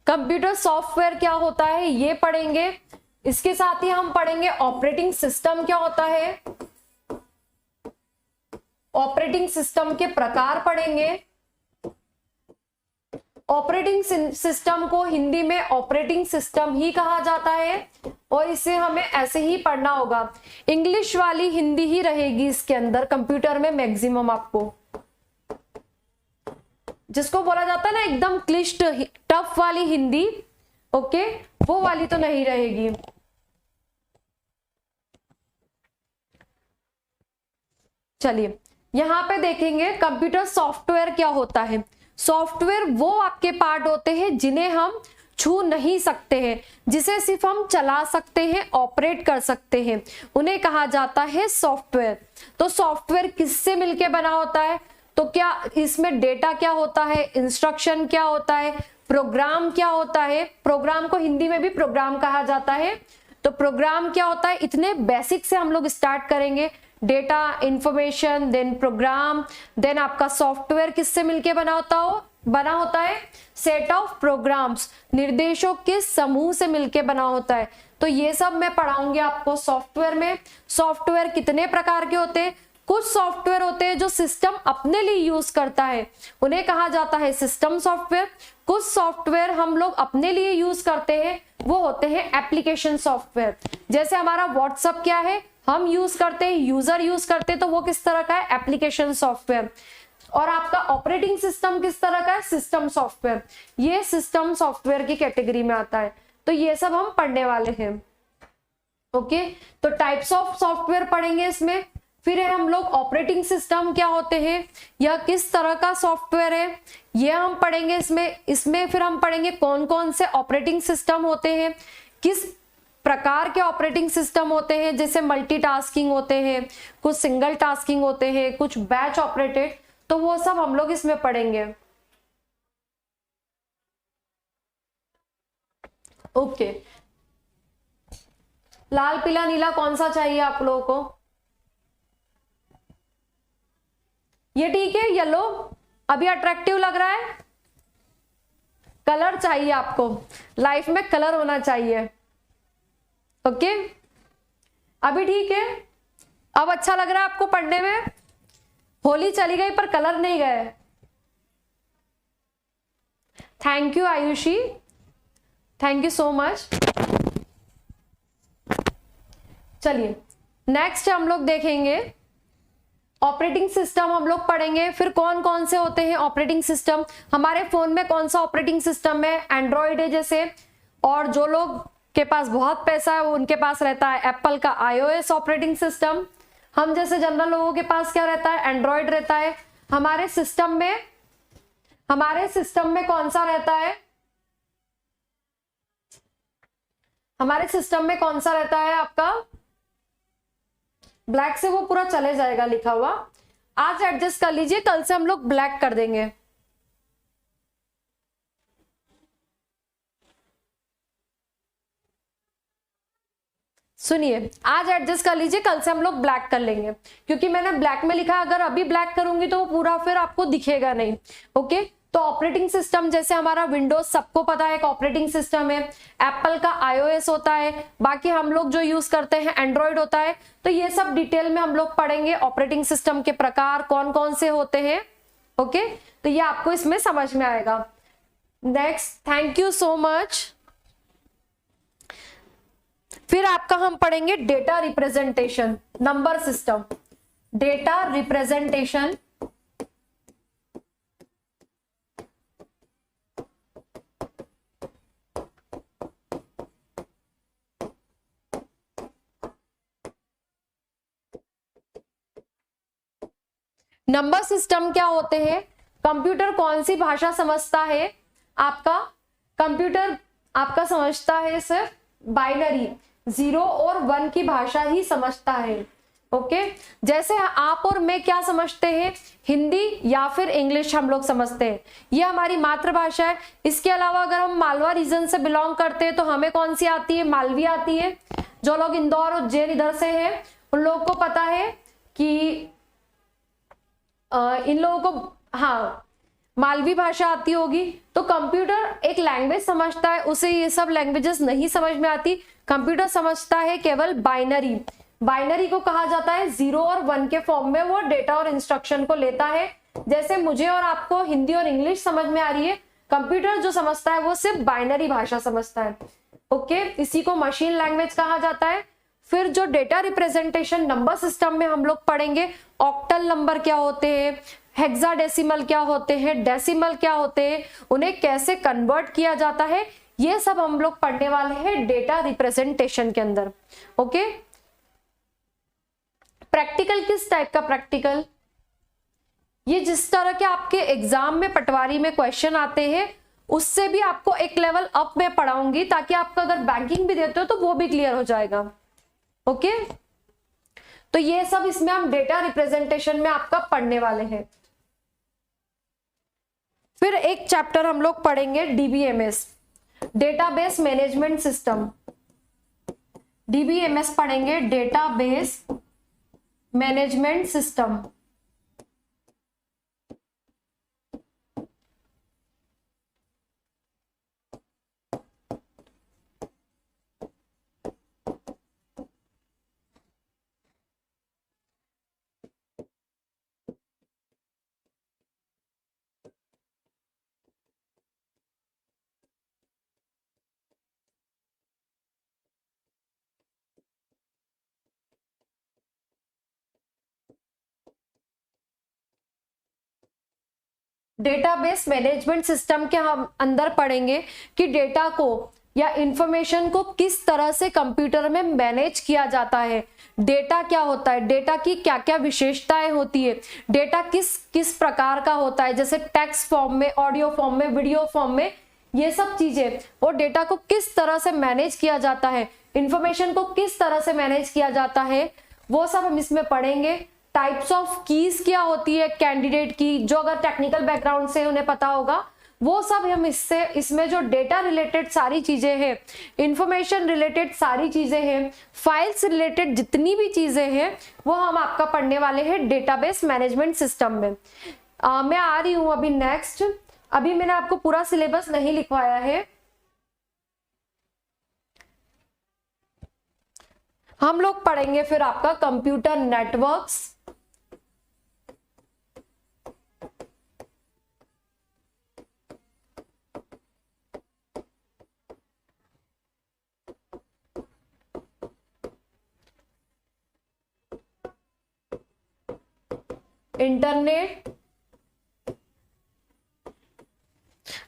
कंप्यूटर सॉफ्टवेयर क्या होता है ये पढ़ेंगे। इसके साथ ही हम पढ़ेंगे ऑपरेटिंग सिस्टम क्या होता है, ऑपरेटिंग सिस्टम के प्रकार पढ़ेंगे। ऑपरेटिंग सिस्टम को हिंदी में ऑपरेटिंग सिस्टम ही कहा जाता है और इसे हमें ऐसे ही पढ़ना होगा। इंग्लिश वाली हिंदी ही रहेगी इसके अंदर कंप्यूटर में मैक्सिमम आपको, जिसको बोला जाता है ना एकदम क्लिष्ट टफ वाली हिंदी, ओके, वो वाली तो नहीं रहेगी। चलिए यहां पे देखेंगे कंप्यूटर सॉफ्टवेयर क्या होता है। सॉफ्टवेयर वो आपके पार्ट होते हैं जिन्हें हम छू नहीं सकते हैं, जिसे सिर्फ हम चला सकते हैं, ऑपरेट कर सकते हैं, उन्हें कहा जाता है सॉफ्टवेयर। तो सॉफ्टवेयर किससे मिलके बना होता है, तो क्या इसमें डेटा क्या होता है, इंस्ट्रक्शन क्या होता है, प्रोग्राम क्या होता है। प्रोग्राम को हिंदी में भी प्रोग्राम कहा जाता है। तो प्रोग्राम क्या होता है, इतने बेसिक से हम लोग स्टार्ट करेंगे। Data, information, then program, then आपका सॉफ्टवेयर किससे मिलके बना होता है सेट ऑफ प्रोग्राम्स, निर्देशों के समूह से मिलके बना होता है। तो ये सब मैं पढ़ाऊंगी आपको सॉफ्टवेयर में। सॉफ्टवेयर कितने प्रकार के होते हैं, कुछ सॉफ्टवेयर होते हैं जो सिस्टम अपने लिए यूज करता है, उन्हें कहा जाता है सिस्टम सॉफ्टवेयर। कुछ सॉफ्टवेयर हम लोग अपने लिए यूज करते हैं, वो होते हैं एप्लीकेशन सॉफ्टवेयर। जैसे हमारा व्हाट्सएप क्या है, हम यूज करते हैं, यूजर यूज करते हैं, तो वो किस तरह का है, एप्लीकेशन सॉफ्टवेयर। और आपका ऑपरेटिंग सिस्टम किस तरह का है, सिस्टम सॉफ्टवेयर। ये सिस्टम सॉफ्टवेयर की कैटेगरी में आता है। तो ये सब हम पढ़ने वाले हैं। ओके, तो टाइप्स ऑफ सॉफ्टवेयर पढ़ेंगे इसमें। फिर है हम लोग ऑपरेटिंग सिस्टम क्या होते हैं, या किस तरह का सॉफ्टवेयर है, ये हम पढ़ेंगे इसमें फिर हम पढ़ेंगे कौन कौन से ऑपरेटिंग सिस्टम होते हैं, किस प्रकार के ऑपरेटिंग सिस्टम होते हैं, जैसे मल्टीटास्किंग होते हैं, कुछ सिंगल टास्किंग होते हैं, कुछ बैच ऑपरेटेड, तो वो सब हम लोग इसमें पढ़ेंगे। ओके, लाल पीला नीला कौन सा चाहिए आप लोगों को? ये ठीक है, येलो अभी अट्रैक्टिव लग रहा है। कलर चाहिए आपको, लाइफ में कलर होना चाहिए। ओके, अभी ठीक है, अब अच्छा लग रहा है आपको पढ़ने में। होली चली गई पर कलर नहीं गए। Thank you Ayushi, thank you so much. चलिए नेक्स्ट हम लोग देखेंगे ऑपरेटिंग सिस्टम, हम लोग पढ़ेंगे। फिर कौन कौन से होते हैं ऑपरेटिंग सिस्टम, हमारे फोन में कौन सा ऑपरेटिंग सिस्टम है, एंड्रॉइड है जैसे, और जो लोग के पास बहुत पैसा है वो उनके पास रहता है एप्पल का iOS ऑपरेटिंग सिस्टम। हम जैसे जनरल लोगों के पास क्या रहता है, एंड्रॉइड रहता है। हमारे सिस्टम में कौन सा रहता है, हमारे सिस्टम में कौन सा रहता है आपका, ब्लैक से वो पूरा चले जाएगा लिखा हुआ, आज एडजस्ट कर लीजिए, कल से हम लोग ब्लैक कर देंगे। सुनिए, आज एडजस्ट कर लीजिए, कल से हम लोग ब्लैक कर लेंगे, क्योंकि मैंने ब्लैक में लिखा है, अगर अभी ब्लैक करूंगी तो वो पूरा फिर आपको दिखेगा नहीं। ओके, तो ऑपरेटिंग सिस्टम जैसे हमारा विंडोज सबको पता है एक ऑपरेटिंग सिस्टम है, एप्पल का iOS होता है, बाकी हम लोग जो यूज करते हैं एंड्रॉइड होता है। तो ये सब डिटेल में हम लोग पढ़ेंगे, ऑपरेटिंग सिस्टम के प्रकार कौन कौन से होते हैं। ओके, तो ये आपको इसमें समझ में आएगा। Next, thank you so much. फिर आपका हम पढ़ेंगे data representation, number system, data representation. Number system क्या होते हैं, कंप्यूटर कौन सी भाषा समझता है, आपका कंप्यूटर आपका समझता है सिर्फ बाइनरी, 0 और 1 की भाषा ही समझता है। ओके, जैसे आप और मैं क्या समझते हैं, हिंदी या फिर इंग्लिश हम लोग समझते हैं, ये हमारी मातृभाषा है। इसके अलावा अगर हम मालवा रीजन से बिलोंग करते हैं तो हमें कौन सी आती है, मालवी आती है। जो लोग इंदौर और उज्जैन इधर से हैं उन लोगों को पता है कि इन लोगों को हाँ मालवी भाषा आती होगी। तो कंप्यूटर एक लैंग्वेज समझता है, उसे ये सब लैंग्वेजेस नहीं समझ में आती। कंप्यूटर समझता है केवल बाइनरी, बाइनरी को कहा जाता है 0 और 1 के फॉर्म में वो डेटा और इंस्ट्रक्शन को लेता है। जैसे मुझे और आपको हिंदी और इंग्लिश समझ में आ रही है, कंप्यूटर जो समझता है वो सिर्फ बाइनरी भाषा समझता है। ओके, इसी को मशीन लैंग्वेज कहा जाता है। फिर जो डेटा रिप्रेजेंटेशन नंबर सिस्टम में हम लोग पढ़ेंगे, ऑक्टल नंबर क्या होते हैं, हेक्साडेसिमल क्या होते हैं, डेसिमल क्या होते हैं, उन्हें कैसे कन्वर्ट किया जाता है, ये सब हम लोग पढ़ने वाले हैं डेटा रिप्रेजेंटेशन के अंदर। ओके, प्रैक्टिकल किस टाइप का प्रैक्टिकल, ये जिस तरह के आपके एग्जाम में पटवारी में क्वेश्चन आते हैं उससे भी आपको एक लेवल अप में पढ़ाऊंगी, ताकि आपका अगर बैंकिंग भी देते हो तो वो भी क्लियर हो जाएगा। ओके, तो ये सब इसमें हम डेटा रिप्रेजेंटेशन में आपका पढ़ने वाले हैं। फिर एक चैप्टर हम लोग पढ़ेंगे DBMS, database management system. DBMS पढ़ेंगे, database management system. Database management system के हम अंदर पढ़ेंगे कि डेटा को या इंफॉर्मेशन को किस तरह से कंप्यूटर में मैनेज किया जाता है, डेटा क्या होता है, डेटा की क्या क्या विशेषताएं होती है, डेटा किस किस प्रकार का होता है, जैसे टेक्स्ट फॉर्म में, ऑडियो फॉर्म में, वीडियो फॉर्म में, ये सब चीजें, और डेटा को किस तरह से मैनेज किया जाता है, इंफॉर्मेशन को किस तरह से मैनेज किया जाता है, वो सब हम इसमें पढ़ेंगे। टाइप्स ऑफ कीज क्या होती है कैंडिडेट की, जो अगर टेक्निकल बैकग्राउंड से उन्हें पता होगा, वो सब हम इसमें जो डेटा रिलेटेड सारी चीजें हैं, इंफॉर्मेशन रिलेटेड सारी चीजें हैं, फाइल्स रिलेटेड जितनी भी चीजें हैं, वो हम आपका पढ़ने वाले हैं डेटाबेस मैनेजमेंट सिस्टम में। मैं आ रही हूं अभी नेक्स्ट। अभी मैंने आपको पूरा सिलेबस नहीं लिखवाया है। हम लोग पढ़ेंगे फिर आपका कंप्यूटर नेटवर्क्स, इंटरनेट,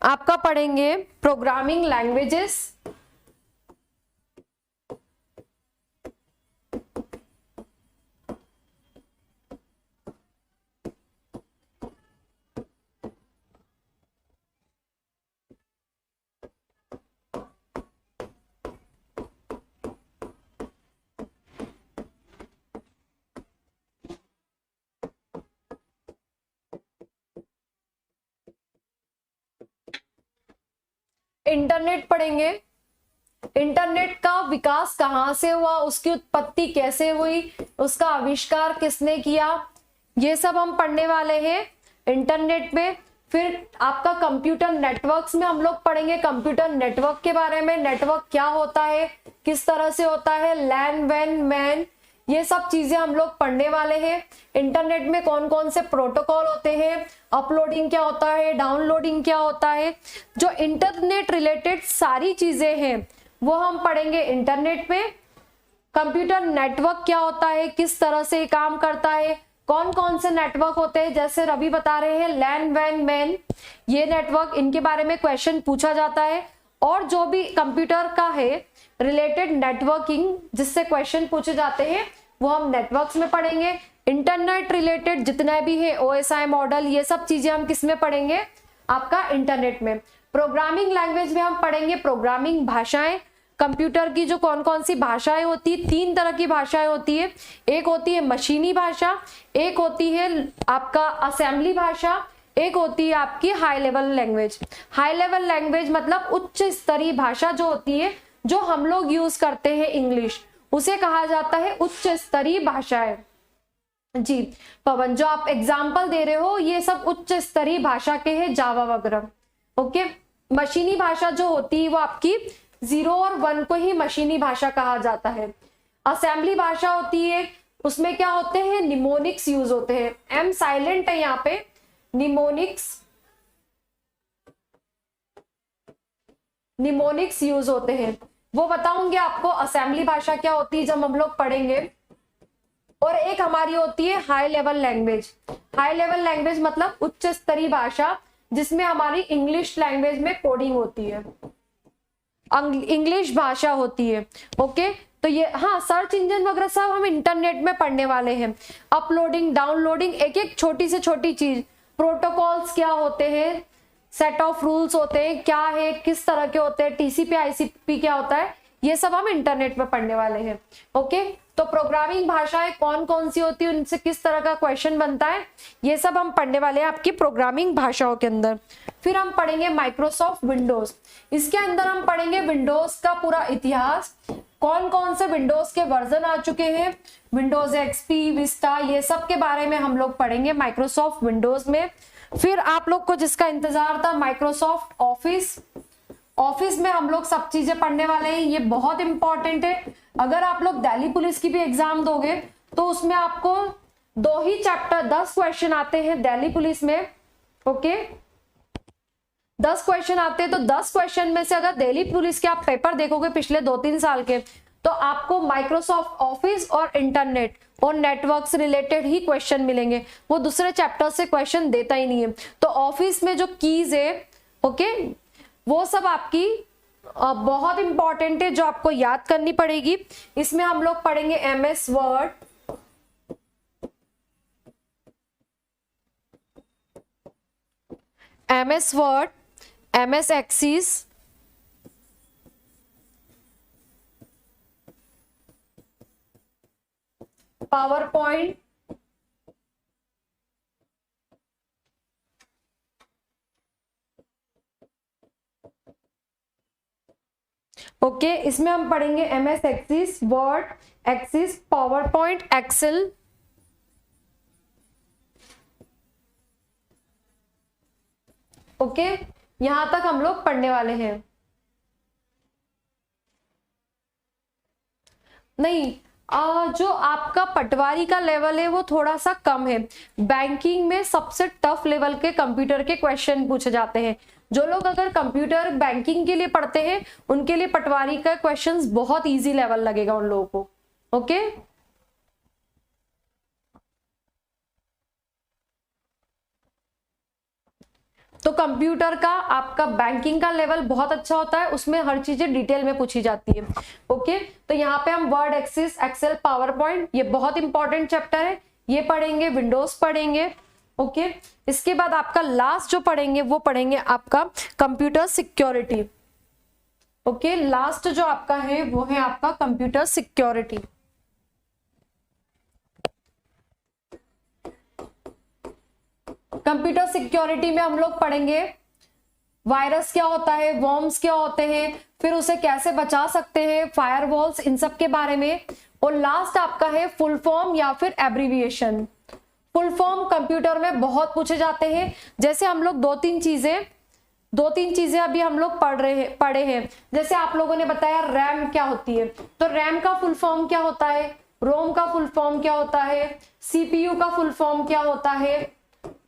आपका पढ़ेंगे प्रोग्रामिंग लैंग्वेजेस, इंटरनेट पढ़ेंगे, इंटरनेट का विकास कहां से हुआ, उसकी उत्पत्ति कैसे हुई, उसका आविष्कार किसने किया, ये सब हम पढ़ने वाले हैं इंटरनेट में। फिर आपका कंप्यूटर नेटवर्क्स में हम लोग पढ़ेंगे कंप्यूटर नेटवर्क के बारे में, नेटवर्क क्या होता है, किस तरह से होता है, लैन, वैन, मैन, ये सब चीजें हम लोग पढ़ने वाले हैं। इंटरनेट में कौन कौन से प्रोटोकॉल होते हैं, अपलोडिंग क्या होता है, डाउनलोडिंग क्या होता है, जो इंटरनेट रिलेटेड सारी चीजें हैं वो हम पढ़ेंगे इंटरनेट में। कंप्यूटर नेटवर्क क्या होता है, किस तरह से काम करता है, कौन कौन से नेटवर्क होते हैं, जैसे रवि बता रहे हैं लैन, वैन, मैन, ये नेटवर्क, इनके बारे में क्वेश्चन पूछा जाता है। और जो भी कंप्यूटर का है रिलेटेड नेटवर्किंग जिससे क्वेश्चन पूछे जाते हैं, वो हम नेटवर्क्स में पढ़ेंगे। इंटरनेट रिलेटेड जितना भी है OSI मॉडल, ये सब चीजें हम किस में पढ़ेंगे, आपका इंटरनेट में। प्रोग्रामिंग लैंग्वेज में हम पढ़ेंगे प्रोग्रामिंग भाषाएं, कंप्यूटर की जो कौन कौन सी भाषाएं होती है, 3 तरह की भाषाएं होती है, एक होती है मशीनी भाषा, एक होती है आपका असेंबली भाषा, एक होती है आपकी high level language. High level language मतलब उच्च स्तरीय भाषा जो होती है, जो हम लोग यूज करते हैं इंग्लिश, उसे कहा जाता है उच्च स्तरीय भाषाएं। जी पवन, जो आप एग्जाम्पल दे रहे हो ये सब उच्च स्तरीय भाषा के हैं, जावा वगैरह। ओके, मशीनी भाषा जो होती है वो आपकी 0 और 1 को ही मशीनी भाषा कहा जाता है। असेंबली भाषा होती है, उसमें क्या होते हैं, निमोनिक्स यूज होते हैं, एम साइलेंट है यहाँ पे, निमोनिक्स यूज होते हैं। वो बताऊंगे आपको असेंबली भाषा क्या होती है जब हम लोग पढ़ेंगे। और एक हमारी होती है high level language. High level language मतलब उच्च स्तरीय भाषा जिसमें हमारी इंग्लिश लैंग्वेज में कोडिंग होती है, इंग्लिश भाषा होती है। ओके, तो ये हाँ, सर्च इंजन वगैरह सब हम इंटरनेट में पढ़ने वाले हैं। अपलोडिंग, डाउनलोडिंग, एक एक छोटी से छोटी चीज, प्रोटोकॉल्स क्या होते हैं, सेट ऑफ रूल्स होते हैं क्या है, किस तरह के होते हैं, TCP ICP क्या होता है, ये सब हम इंटरनेट में पढ़ने वाले हैं। ओके, तो प्रोग्रामिंग भाषाएं कौन कौन सी होती है, उनसे किस तरह का क्वेश्चन बनता है, ये सब हम पढ़ने वाले हैं आपकी प्रोग्रामिंग भाषाओं के अंदर। फिर हम पढ़ेंगे माइक्रोसॉफ्ट विंडोज। इसके अंदर हम पढ़ेंगे विंडोज का पूरा इतिहास, कौन कौन से विंडोज के वर्जन आ चुके हैं, विंडोज XP, विस्टा, ये सब के बारे में हम लोग पढ़ेंगे माइक्रोसॉफ्ट विंडोज में। फिर आप लोग को जिसका इंतजार था, माइक्रोसॉफ्ट ऑफिस। ऑफिस में हम लोग सब चीजें पढ़ने वाले हैं, ये बहुत इंपॉर्टेंट है। अगर आप लोग दिल्ली पुलिस की भी एग्जाम दोगे तो उसमें आपको 2 ही चैप्टर, 10 क्वेश्चन आते हैं दिल्ली पुलिस में। ओके, 10 क्वेश्चन आते हैं, तो 10 क्वेश्चन में से अगर दिल्ली पुलिस के आप पेपर देखोगे पिछले 2-3 साल के, तो आपको माइक्रोसॉफ्ट ऑफिस और इंटरनेट और नेटवर्क से रिलेटेड ही क्वेश्चन मिलेंगे, वो दूसरे चैप्टर से क्वेश्चन देता ही नहीं है। तो ऑफिस में जो कीज है, ओके, वो सब आपकी बहुत इंपॉर्टेंट है, जो आपको याद करनी पड़ेगी। इसमें हम लोग पढ़ेंगे MS word, MS access, power point, okay, इसमें हम पढ़ेंगे MS access, word access, power point, excel, okay, यहां तक हम लोग पढ़ने वाले हैं। नहीं, जो आपका पटवारी का लेवल है वो थोड़ा सा कम है। बैंकिंग में सबसे टफ लेवल के कंप्यूटर के क्वेश्चन पूछे जाते हैं। जो लोग अगर कंप्यूटर बैंकिंग के लिए पढ़ते हैं उनके लिए पटवारी का क्वेश्चंस बहुत इजी लेवल लगेगा उन लोगों को, ओके। तो कंप्यूटर का आपका बैंकिंग का लेवल बहुत अच्छा होता है, उसमें हर चीजें डिटेल में पूछी जाती है, ओके। तो यहाँ पे हम word access, excel, power point, ये बहुत इंपॉर्टेंट चैप्टर है, ये पढ़ेंगे, विंडोज पढ़ेंगे, ओके। इसके बाद आपका लास्ट जो पढ़ेंगे वो पढ़ेंगे आपका कंप्यूटर सिक्योरिटी, ओके। लास्ट जो आपका है वो है आपका कंप्यूटर सिक्योरिटी। कंप्यूटर सिक्योरिटी में हम लोग पढ़ेंगे वायरस क्या होता है, वॉर्म्स क्या होते हैं, फिर उसे कैसे बचा सकते हैं, फायरवॉल्स, इन सब के बारे में। और लास्ट आपका है फुल फॉर्म या फिर एब्रीविएशन। फुल फॉर्म कंप्यूटर में बहुत पूछे जाते हैं। जैसे हम लोग दो तीन चीजें अभी हम लोग पढ़े हैं। जैसे आप लोगों ने बताया रैम क्या होती है, तो रैम का फुल फॉर्म क्या होता है, रोम का फुल फॉर्म क्या होता है, CPU का फुल फॉर्म क्या होता है,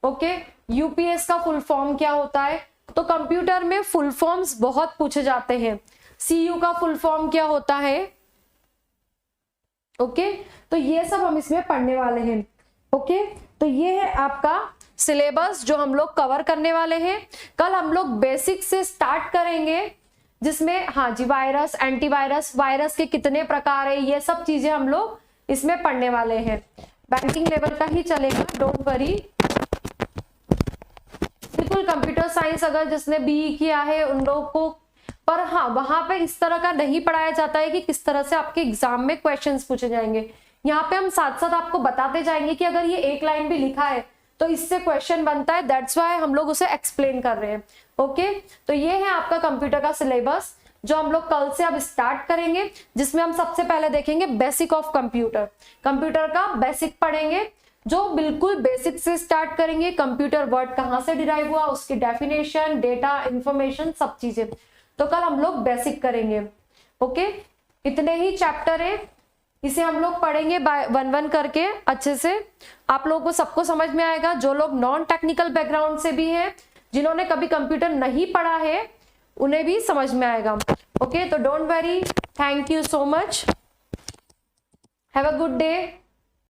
ओके, UPS का फुल फॉर्म क्या होता है। तो कंप्यूटर में फुल फॉर्म्स बहुत पूछे जाते हैं। CU का फुल फॉर्म क्या होता है, ओके। तो ये सब हम इसमें पढ़ने वाले हैं, ओके। तो ये है आपका सिलेबस जो हम लोग कवर करने वाले हैं। कल हम लोग बेसिक से स्टार्ट करेंगे, जिसमें हाँ जी वायरस, एंटीवायरस, वायरस के कितने प्रकार है, ये सब चीजें हम लोग इसमें पढ़ने वाले हैं। बैंकिंग लेवल का ही चलेगा, डोंट वरी। बिल्कुल कंप्यूटर साइंस अगर जिसने BE किया है उन लोगों को, पर हाँ वहां पे इस तरह का नहीं पढ़ाया जाता है कि किस तरह से आपके एग्जाम में क्वेश्चंस पूछे जाएंगे। यहाँ पे हम साथ साथ आपको बताते जाएंगे कि अगर ये एक लाइन भी लिखा है तो इससे क्वेश्चन बनता है, दैट्स वाई हम लोग उसे एक्सप्लेन कर रहे हैं, ओके। तो ये है आपका कंप्यूटर का सिलेबस जो हम लोग कल से अब स्टार्ट करेंगे, जिसमें हम सबसे पहले देखेंगे बेसिक ऑफ कंप्यूटर। कंप्यूटर का बेसिक पढ़ेंगे, जो बिल्कुल बेसिक से स्टार्ट करेंगे। कंप्यूटर वर्ड कहाँ से डिराइव हुआ, उसकी डेफिनेशन, डेटा, इंफॉर्मेशन, सब चीजें। तो कल हम लोग बेसिक करेंगे, ओके। इतने ही चैप्टर है, इसे हम लोग पढ़ेंगे वन वन करके अच्छे से। आप लोगों को सबको समझ में आएगा। जो लोग नॉन टेक्निकल बैकग्राउंड से भी हैं, जिन्होंने कभी कंप्यूटर नहीं पढ़ा है, उन्हें भी समझ में आएगा, ओके। तो don't worry, thank you so much, have a good day.